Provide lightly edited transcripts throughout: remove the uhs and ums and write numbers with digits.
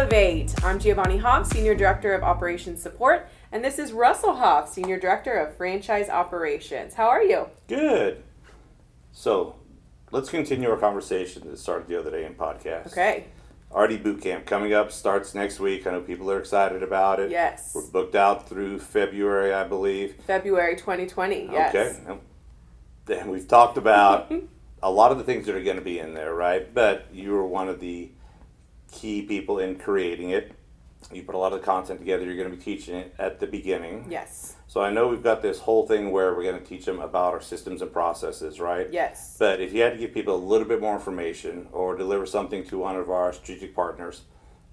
Elevate. I'm Giovannie Hoff, Senior Director of Operations Support, and this is Russell Hoff, Senior Director of Franchise Operations. How are you? Good. So, let's continue our conversation that started the other day in podcast. Okay. RD Boot Camp coming up, starts next week. I know people are excited about it. Yes. We're booked out through February, I believe. February 2020, yes. Okay. Then we've talked about a lot of the things that are going to be in there, right? But you were one of the key people in creating it. You put a lot of the content together. You're going to be teaching it at the beginning. Yes. So I know we've got this whole thing where we're going to teach them about our systems and processes, right? Yes. But if you had to give people a little bit more information or deliver something to one of our strategic partners,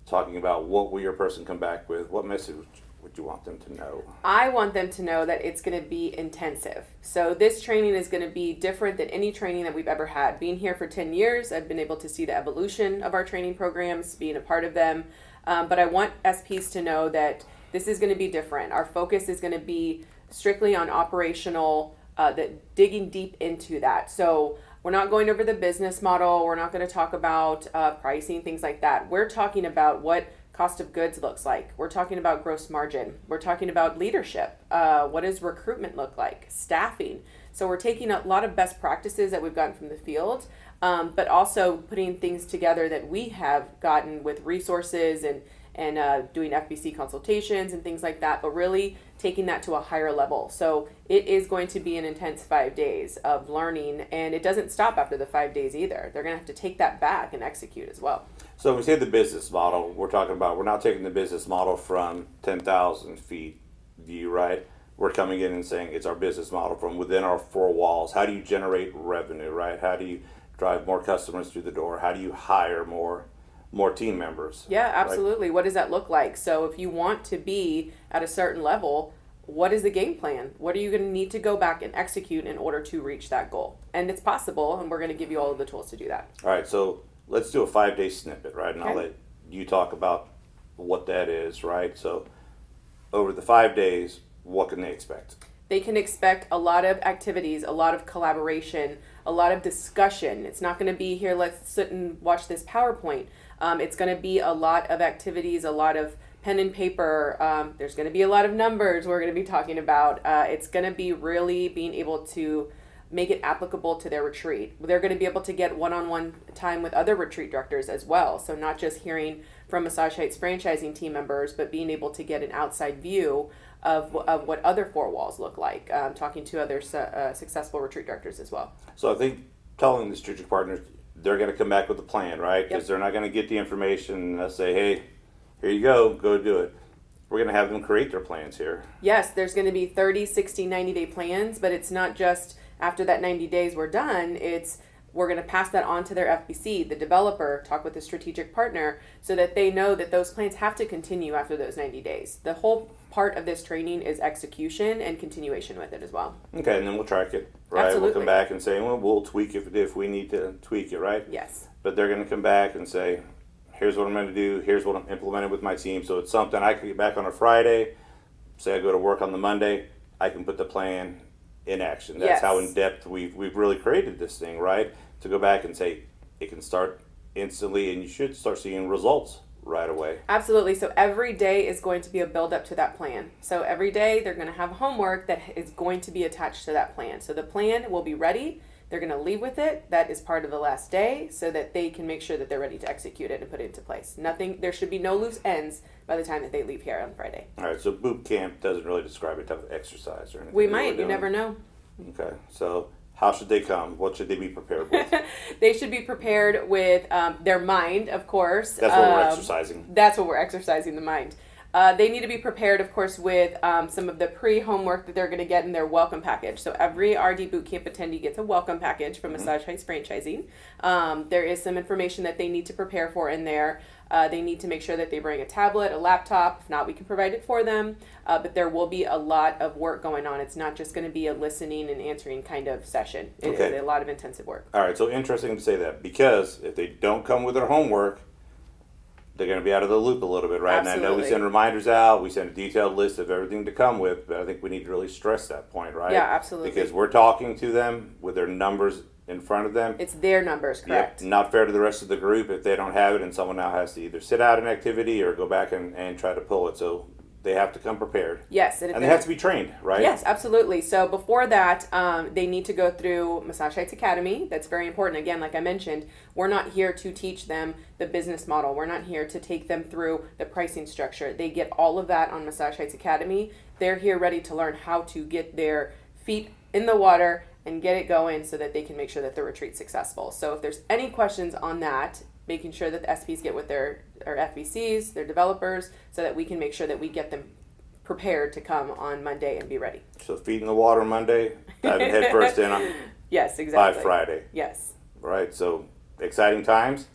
talking about what will your person come back with, what message would you want them to know? I want them to know that it's going to be intensive. So this training is going to be different than any training that we've ever had. Being here for 10 years, I've been able to see the evolution of our training programs, being a part of them. But I want SPs to know that this is going to be different. Our focus is going to be strictly on operational, digging deep into that. So we're not going over the business model. We're not going to talk about pricing, things like that. We're talking about what cost of goods looks like. We're talking about gross margin. We're talking about leadership. What does recruitment look like? Staffing. So we're taking a lot of best practices that we've gotten from the field, but also putting things together that we have gotten with resources and doing FBC consultations and things like that, but really taking that to a higher level. So it is going to be an intense 5 days of learning, and it doesn't stop after the 5 days either. They're going to have to take that back and execute as well. So when we say the business model, we're talking about, we're not taking the business model from 10,000 feet view, right? We're coming in and saying it's our business model from within our four walls. How do you generate revenue, right? How do you drive more customers through the door? How do you hire more team members? Yeah, absolutely. Right? What does that look like? So if you want to be at a certain level, what is the game plan? What are you going to need to go back and execute in order to reach that goal? And it's possible, and we're going to give you all of the tools to do that. All right, so let's do a 5-day snippet, right? And I'll let you talk about what that is, right? So over the 5 days, what can they expect? They can expect a lot of activities, a lot of collaboration, a lot of discussion. It's not going to be here, let's sit and watch this PowerPoint. It's going to be a lot of activities, a lot of pen and paper. There's going to be a lot of numbers we're going to be talking about. It's going to be really being able to make it applicable to their retreat. They're going to be able to get one-on-one time with other retreat directors as well. So not just hearing from Massage Heights franchising team members, but being able to get an outside view of what other four walls look like, talking to other successful retreat directors as well. So I think telling the strategic partners, they're going to come back with a plan, right? Because they're not going to get the information and say, hey, here you go do it. We're going to have them create their plans here. Yes, there's going to be 30, 60, 90-day plans, but it's not just after that 90 days we're done. It's we're going to pass that on to their FBC, the developer, talk with the strategic partner, so that they know that those plans have to continue after those 90 days. The whole part of this training is execution and continuation with it as well. Okay, and then we'll track it, right? Absolutely. We'll come back and say, well, we'll tweak it if we need to tweak it, right? Yes. But they're going to come back and say, here's what I'm going to do, here's what I'm implementing with my team. So it's something I can get back on a Friday, say I go to work on the Monday, I can put the plan in action. That's how in depth we've really created this thing, right? To go back and say it can start instantly, and you should start seeing results right away. Absolutely. So every day is going to be a build up to that plan. So every day they're going to have homework that is going to be attached to that plan. So the plan will be ready. They're going to leave with it. That is part of the last day, so that they can make sure that they're ready to execute it and put it into place. There should be no loose ends by the time that they leave here on Friday. All right, so boot camp doesn't really describe a type of exercise or anything. We might, you never know. Okay, so how should they come? What should they be prepared with? They should be prepared with their mind, of course. That's what we're exercising. That's what we're exercising, the mind. They need to be prepared, of course, with some of the pre-homework that they're going to get in their welcome package. So every RD Bootcamp attendee gets a welcome package from Massage Heights Franchising. There is some information that they need to prepare for in there. They need to make sure that they bring a tablet, a laptop. If not, we can provide it for them. But there will be a lot of work going on. It's not just going to be a listening and answering kind of session. It is a lot of intensive work. All right, so interesting to say that, because if they don't come with their homework, they're going to be out of the loop a little bit, right? Absolutely. And I know we send reminders out, we send a detailed list of everything to come with, but I think we need to really stress that point, right? Yeah, absolutely. Because we're talking to them with their numbers in front of them. It's their numbers, correct? Yep, not fair to the rest of the group if they don't have it and someone now has to either sit out an activity or go back and try to pull it. So they have to come prepared. Yes. And they have to be trained, right? Yes, absolutely. So before that, they need to go through Massage Heights Academy. That's very important. Again, like I mentioned, we're not here to teach them the business model. We're not here to take them through the pricing structure. They get all of that on Massage Heights Academy. They're here ready to learn how to get their feet in the water and get it going so that they can make sure that the retreat's successful. So if there's any questions on that, making sure that the SPs get with their FBCs, their developers, so that we can make sure that we get them prepared to come on Monday and be ready. So feet in the water Monday, diving head first in on Yes, exactly. by Friday. Yes. Right, so exciting times.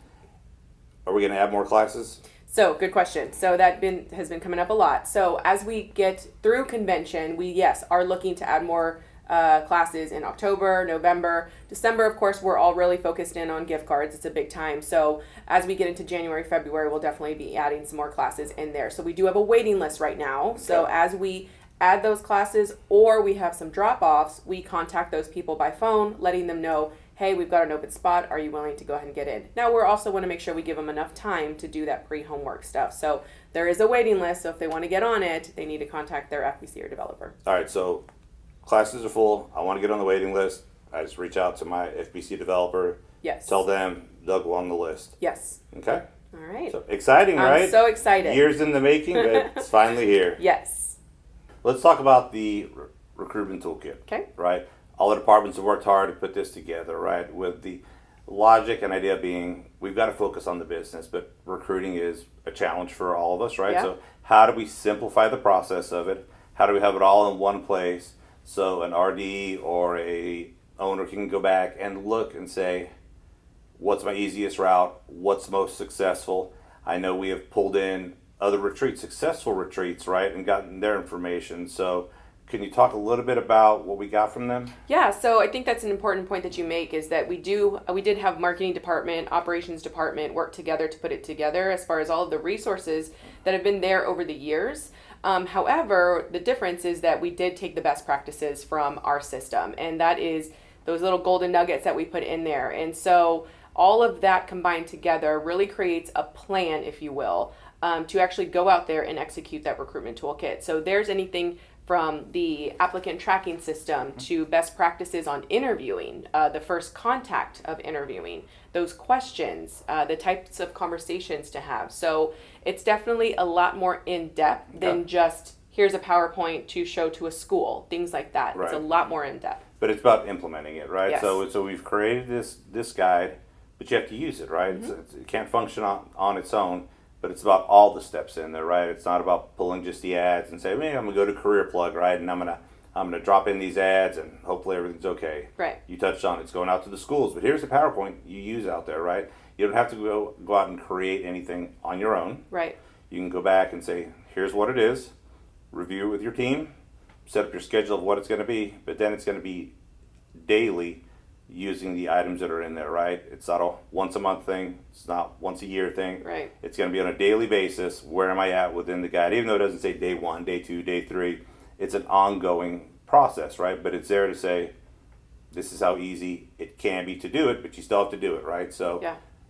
Are we going to have more classes? So, good question. So that has been coming up a lot. So as we get through convention, we, are looking to add more classes in October, November, December. Of course, we're all really focused in on gift cards. It's a big time. So as we get into January, February, we'll definitely be adding some more classes in there. So we do have a waiting list right now. Okay. So as we add those classes or we have some drop-offs, we contact those people by phone, letting them know, hey, we've got an open spot. Are you willing to go ahead and get in? Now, we're also want to make sure we give them enough time to do that pre-homework stuff. So there is a waiting list. So if they want to get on it, they need to contact their FBC or developer. All right, so classes are full. I want to get on the waiting list. I just reach out to my FBC developer. Yes. Tell them they'll go on the list. Yes. Okay. All right. So exciting, right? I'm so excited. Years in the making, but it's finally here. Yes. Let's talk about the recruitment toolkit. Okay. Right? All the departments have worked hard to put this together, right? With the logic and idea being we've got to focus on the business, but recruiting is a challenge for all of us, right? Yeah. So how do we simplify the process of it? How do we have it all in one place so an RD or a owner can go back and look and say, what's my easiest route? What's most successful? I know we have pulled in other retreats, successful retreats, right, and gotten their information. So can you talk a little bit about what we got from them? Yeah, so I think that's an important point that you make is that we did have marketing department, operations department work together to put it together as far as all of the resources that have been there over the years. However, the difference is that we did take the best practices from our system, and that is those little golden nuggets that we put in there. And so all of that combined together really creates a plan, if you will, to actually go out there and execute that recruitment toolkit. So there's anything from the applicant tracking system to best practices on interviewing, the first contact of interviewing, those questions, the types of conversations to have. So it's definitely a lot more in-depth than just here's a PowerPoint to show to a school, things like that. Right. It's a lot more in-depth. But it's about implementing it, right? Yes. So we've created this guide, but you have to use it, right? Mm-hmm. It can't function on its own. But it's about all the steps in there, right? It's not about pulling just the ads and say, I'm gonna go to Career Plug, right? And I'm gonna drop in these ads and hopefully everything's okay. Right. You touched on it's going out to the schools, but here's the PowerPoint you use out there, right? You don't have to go out and create anything on your own. Right. You can go back and say, here's what it is, review it with your team, set up your schedule of what it's gonna be, but then it's gonna be daily using the items that are in there, right? It's not a once a month thing. It's not once a year thing. Right. It's going to be on a daily basis. Where am I at within the guide? Even though it doesn't say day 1, day 2, day 3, it's an ongoing process, right? But it's there to say, this is how easy it can be to do it, but you still have to do it, right? So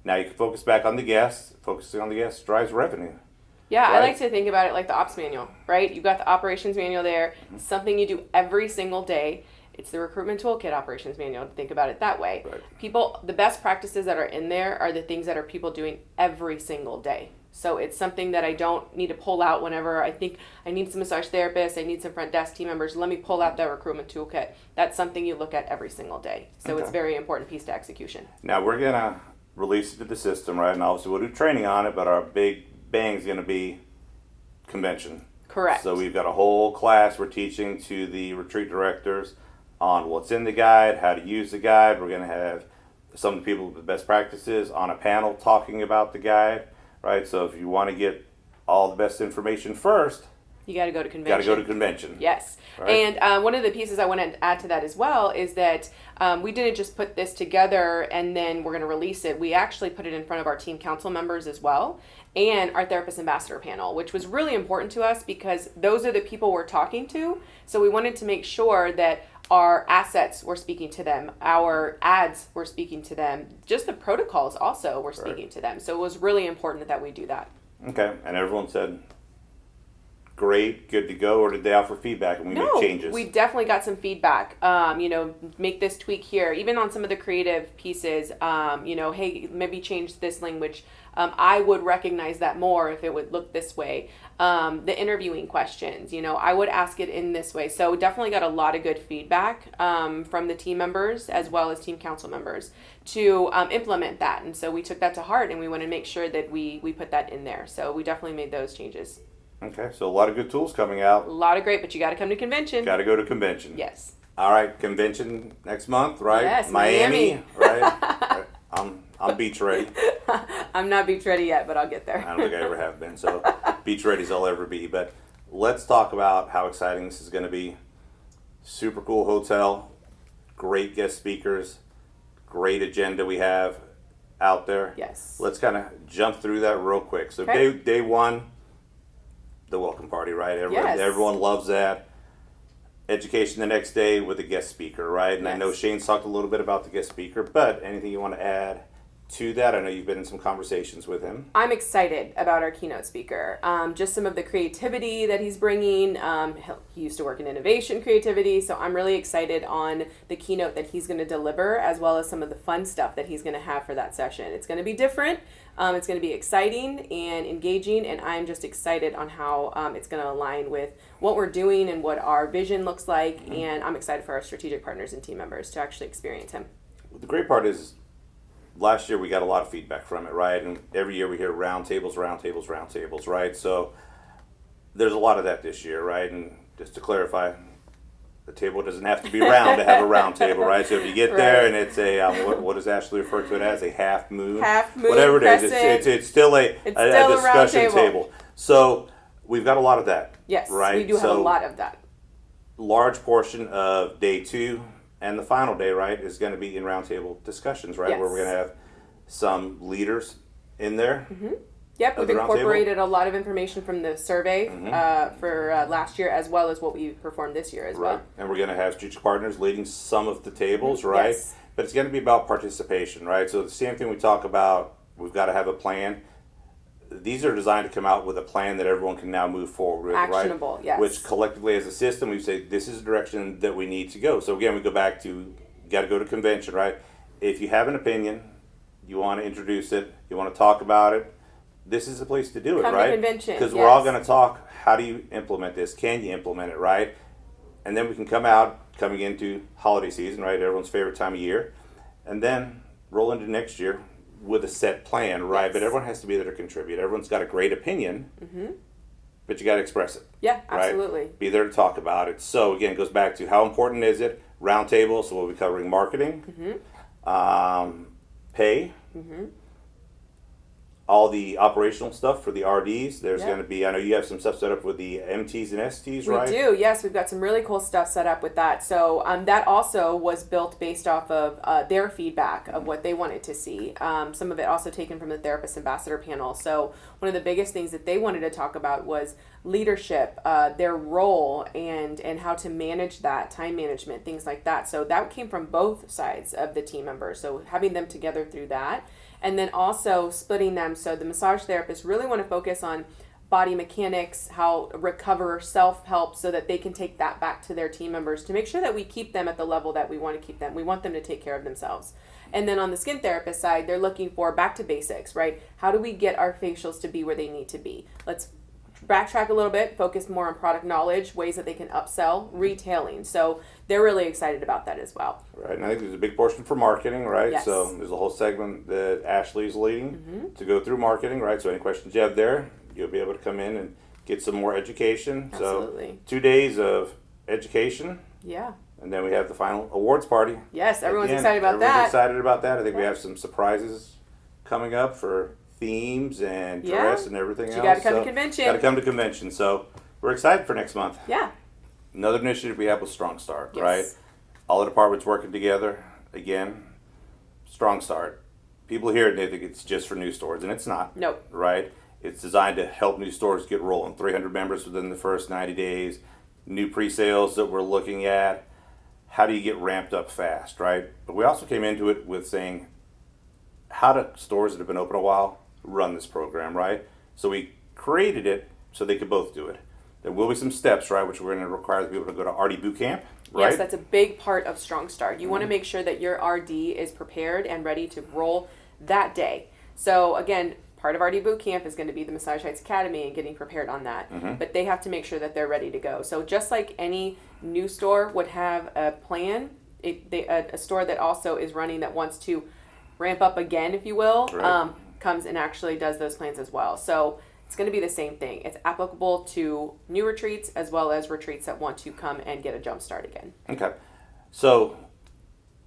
now you can focus back on the guests. Focusing on the guests drives revenue. Yeah, right? I like to think about it like the ops manual, right? You've got the operations manual there. It's something you do every single day. It's the recruitment toolkit operations manual. Think about it that way. Right. The best practices that are in there are the things that are people doing every single day. So it's something that I don't need to pull out whenever I think I need some massage therapists, I need some front desk team members. Let me pull out that recruitment toolkit. That's something you look at every single day. So It's a very important piece to execution. Now we're going to release it to the system, right? And obviously we'll do training on it, but our big bang is going to be convention. Correct. So we've got a whole class we're teaching to the retreat directors on what's in the guide, how to use the guide. We're going to have some of the people with the best practices on a panel talking about the guide, right? So if you want to get all the best information first, you got to go to convention. Got to go to convention. Yes. Right? And one of the pieces I want to add to that as well is that we didn't just put this together and then we're going to release it. We actually put it in front of our team council members as well and our therapist ambassador panel, which was really important to us because those are the people we're talking to. So we wanted to make sure that Our assets were speaking to them. Our ads were speaking to them. Just the protocols also were speaking to them. So it was really important that we do that. Okay, and everyone said, great, good to go, or did they offer feedback and we make changes? We definitely got some feedback. Make this tweak here. Even on some of the creative pieces, hey, maybe change this language. I would recognize that more if it would look this way. The interviewing questions, I would ask it in this way. So definitely got a lot of good feedback from the team members as well as team council members to implement that. And so we took that to heart and we want to make sure that we put that in there. So we definitely made those changes. Okay, so a lot of good tools coming out. A lot of great, but you got to come to convention. Got to go to convention. Yes. All right, convention next month, right? Yes, Miami. Right? I'm beach ready. I'm not beach ready yet, but I'll get there. I don't think I ever have been, so beach ready as I'll ever be. But let's talk about how exciting this is going to be. Super cool hotel, great guest speakers, great agenda we have out there. Yes. Let's kind of jump through that real quick. So okay. day one, the welcome party, right? Yes. Everyone loves that. Education the next day with a guest speaker, right? And yes. I know Shane's talked a little bit about the guest speaker, but anything you want to add to that? I know you've been in some conversations with him. I'm excited about our keynote speaker. Just some of the creativity that he's bringing. He used to work in innovation creativity, so I'm really excited on the keynote that he's going to deliver, as well as some of the fun stuff that he's going to have for that session. It's going to be different. It's going to be exciting and engaging, and I'm just excited on how it's going to align with what we're doing and what our vision looks like, and I'm excited for our strategic partners and team members to actually experience him. The great part is, last year we got a lot of feedback from it, right? And every year we hear roundtables, right? So there's a lot of that this year, right? And just to clarify, the table doesn't have to be round to have a round table, right? So if you get there and it's a, what does Ashley refer to it as? A half moon? Whatever it is, it's still a discussion table. So we've got a lot of that. Yes, right? we do have a lot of that. Large portion of day 2 and the final day, right, is going to be in roundtable discussions, right? Yes. Where we're going to have some leaders in there. Mm-hmm. Yep, we've incorporated a lot of information from the survey for last year, as well as what we performed this year as well. And we're going to have strategic partners leading some of the tables, right? Yes. But it's going to be about participation, right? So the same thing we talk about, we've got to have a plan. These are designed to come out with a plan that everyone can now move forward with, actionable, right? yes. Which collectively as a system, we say this is the direction that we need to go. So again, we go back to, you got to go to convention, right? If you have an opinion, you want to introduce it, you want to talk about it, this is the place to do it, Come right? to convention, because yes. we're all going to talk, how do you implement this? Can you implement it, right? And then we can come out, coming into holiday season, right? Everyone's favorite time of year. And then roll into next year with a set plan, right? Yes. But everyone has to be there to contribute. Everyone's got a great opinion, but you got to express it. Yeah, right? absolutely. Be there to talk about it. So again, it goes back to how important is it? Roundtable, so we'll be covering marketing, pay, all the operational stuff for the RDs. There's going to be, I know you have some stuff set up with the MTs and STs, right? We do, yes. We've got some really cool stuff set up with that. So that also was built based off of their feedback of what they wanted to see. Some of it also taken from the Therapist Ambassador panel. So one of the biggest things that they wanted to talk about was leadership, their role, and how to manage that, time management, things like that. So that came from both sides of the team members. So having them together through that. And then also splitting them. So the massage therapists really want to focus on body mechanics, how recover, self-help, so that they can take that back to their team members to make sure that we keep them at the level that we want to keep them. We want them to take care of themselves. And then on the skin therapist side, they're looking for back to basics, right? How do we get our facials to be where they need to be? Let's backtrack a little bit, focus more on product knowledge, ways that they can upsell, retailing. So they're really excited about that as well. Right, and I think there's a big portion for marketing, right? Yes. So there's a whole segment that Ashley's leading to go through marketing, right? So any questions you have there, you'll be able to come in and get some more education. Absolutely. So 2 days of education. Yeah. And then we have the final awards party. Yes, everyone's Again, excited about that. Everyone's excited about that. I think we have some surprises coming up for themes and dress and everything else. You got to come to convention. Got to come to convention. So we're excited for next month. Yeah. Another initiative we have was Strong Start, Yes. right? All the departments working together. Again, Strong Start. People hear it and they think it's just for new stores, and it's not. Nope. Right? It's designed to help new stores get rolling. 300 members within the first 90 days. New pre-sales that we're looking at. how do you get ramped up fast, right? But we also came into it with saying, how do stores that have been open a while run this program, right? So we created it so they could both do it. There will be some steps, right, which we're going to require the people to go to RD boot camp, right? Yes, that's a big part of Strong Start. You want to make sure that your RD is prepared and ready to roll that day. So again, part of RD boot camp is going to be the Massage Heights Academy and getting prepared on that. But they have to make sure that they're ready to go. So just like any new store would have a plan, a store that also is running that wants to ramp up again, if you will, Right. Comes and actually does those plans as well. So it's going to be the same thing. It's applicable to new retreats as well as retreats that want to come and get a jump start again. Okay. So,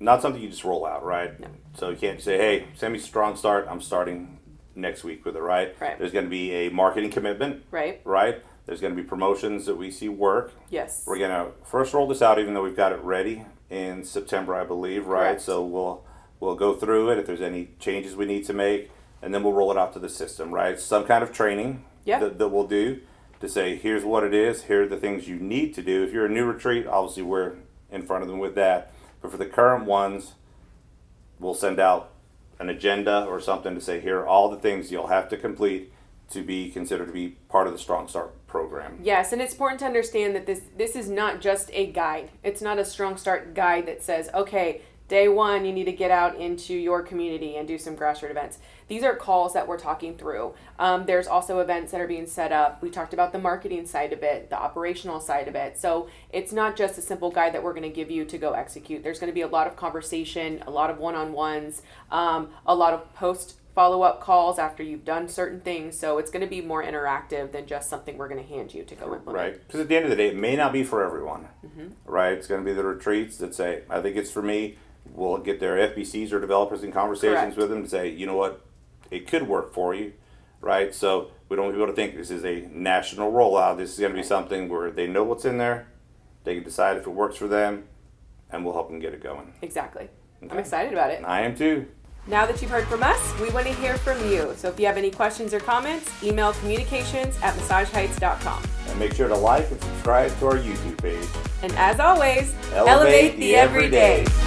not something you just roll out, right? No. So you can't say, hey, send me Strong Start, I'm starting next week with it, right? Right. There's going to be a marketing commitment, Right? right? There's going to be promotions that we see work. Yes. We're going to first roll this out, even though we've got it ready in September, I believe, right? Correct. So we'll go through it if there's any changes we need to make, and then we'll roll it out to the system, right? Some kind of training Yeah. that we'll do to say, here's what it is, here are the things you need to do. If you're a new retreat, obviously we're in front of them with that. But for the current ones, we'll send out an agenda or something to say, here are all the things you'll have to complete to be considered to be part of the Strong Start program. Yes, and it's important to understand that this is not just a guide. It's not a Strong Start guide that says, okay, day one, you need to get out into your community and do some grassroots events. These are calls that we're talking through. There's also events that are being set up. We talked about the marketing side of it, the operational side of it. So it's not just a simple guide that we're going to give you to go execute. There's going to be a lot of conversation, a lot of one-on-ones, a lot of post follow-up calls after you've done certain things. So it's going to be more interactive than just something we're going to hand you to go implement. Right, because at the end of the day, it may not be for everyone, right? It's going to be the retreats that say, I think it's for me. We'll get their FBCs or developers in conversations Correct. with them to say, you know what, it could work for you, right? So we don't want people to think this is a national rollout. This is going to be something where they know what's in there, they can decide if it works for them, and we'll help them get it going. Exactly. I'm Okay. excited about it. And I am too. Now that you've heard from us, we want to hear from you. So if you have any questions or comments, email communications@massageheights.com. And make sure to like and subscribe to our YouTube page. And as always, Elevate the everyday. everyday.